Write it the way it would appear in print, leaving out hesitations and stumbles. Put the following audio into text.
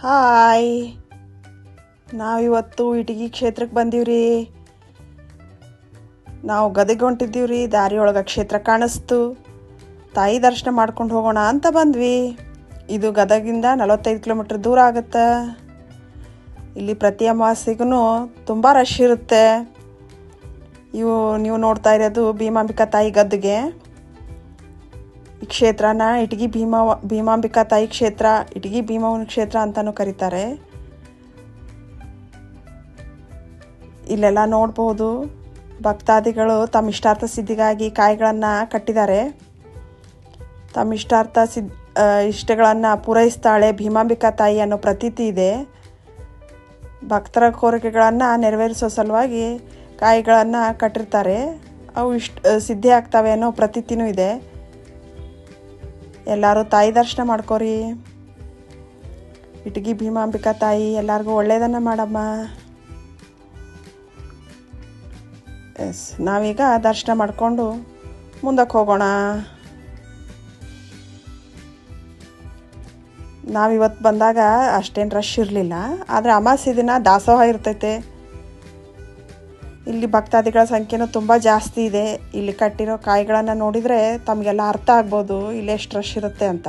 Hi, ನಾವಿವತ್ತು ಇಟಗಿ ಕ್ಷೇತ್ರಕ್ಕೆ ಬಂದೀವ್ರಿ. ನಾವು ಗದಗ ಹೊಂಟಿದ್ದೀವ್ರಿ. ದಾರಿ ಒಳಗೆ ಕ್ಷೇತ್ರ ಕಾಣಿಸ್ತು. ತಾಯಿ ದರ್ಶನ ಮಾಡ್ಕೊಂಡು ಹೋಗೋಣ ಅಂತ ಬಂದ್ವಿ. ಇದು ಗದಗಿಂದ 45 ಕಿಲೋಮೀಟ್ರ್ ದೂರ ಆಗುತ್ತೆ. ಇಲ್ಲಿ ಪ್ರತಿ ಅಮಾವಾಸ್ಯೆಗೂ ತುಂಬ ರಶ್ ಇರುತ್ತೆ. ನೀವು ನೋಡ್ತಾ ಇರೋದು ಭೀಮಾಂಬಿಕಾ ತಾಯಿ ಗದ್ದುಗೆ. ಈ ಕ್ಷೇತ್ರನ ಇಟಗಿ ಭೀಮಾಂಬಿಕಾ ತಾಯಿ ಕ್ಷೇತ್ರ, ಇಟಗಿ ಭೀಮವ್ವನ ಕ್ಷೇತ್ರ ಅಂತಲೂ ಕರೀತಾರೆ. ಇಲ್ಲೆಲ್ಲ ನೋಡ್ಬೋದು, ಭಕ್ತಾದಿಗಳು ತಮ್ಮ ಇಷ್ಟಾರ್ಥ ಸಿದ್ಧಿಗಾಗಿ ಕಾಯಿಗಳನ್ನು ಕಟ್ಟಿದ್ದಾರೆ. ತಮ್ಮ ಇಷ್ಟಗಳನ್ನು ಪೂರೈಸ್ತಾಳೆ ಭೀಮಾಂಬಿಕಾ ತಾಯಿ ಅನ್ನೋ ಪ್ರತೀತಿ ಇದೆ. ಭಕ್ತರ ಕೋರಿಕೆಗಳನ್ನು ನೆರವೇರಿಸೋ ಸಲುವಾಗಿ ಕಾಯಿಗಳನ್ನು ಕಟ್ಟಿರ್ತಾರೆ. ಅವು ಸಿದ್ಧಿ ಆಗ್ತವೆ ಅನ್ನೋ ಪ್ರತೀತಿನೂ ಇದೆ. ಎಲ್ಲರೂ ತಾಯಿ ದರ್ಶನ ಮಾಡ್ಕೋರಿ. ಇಟಗಿ ಭೀಮಾಂಬಿಕಾ ತಾಯಿ ಎಲ್ಲರಿಗೂ ಒಳ್ಳೆಯದನ್ನು ಮಾಡಮ್ಮ. ನಾವೀಗ ದರ್ಶನ ಮಾಡಿಕೊಂಡು ಮುಂದಕ್ಕೆ ಹೋಗೋಣ. ನಾವಿವತ್ತು ಬಂದಾಗ ಅಷ್ಟೇನು ರಶ್ ಇರಲಿಲ್ಲ, ಆದರೆ ಅಮಾವಾಸ್ಯೆ ದಿನ ದಾಸೋಹ ಇರ್ತೈತೆ. ಇಲ್ಲಿ ಭಕ್ತಾದಿಗಳ ಸಂಖ್ಯೆನೂ ತುಂಬ ಜಾಸ್ತಿ ಇದೆ. ಇಲ್ಲಿ ಕಟ್ಟಿರೋ ಕಾಯಿಗಳನ್ನು ನೋಡಿದರೆ ತಮಗೆಲ್ಲ ಅರ್ಥ ಆಗ್ಬೋದು ಇಲ್ಲಿ ಎಷ್ಟು ರಶ್ ಇರುತ್ತೆ ಅಂತ.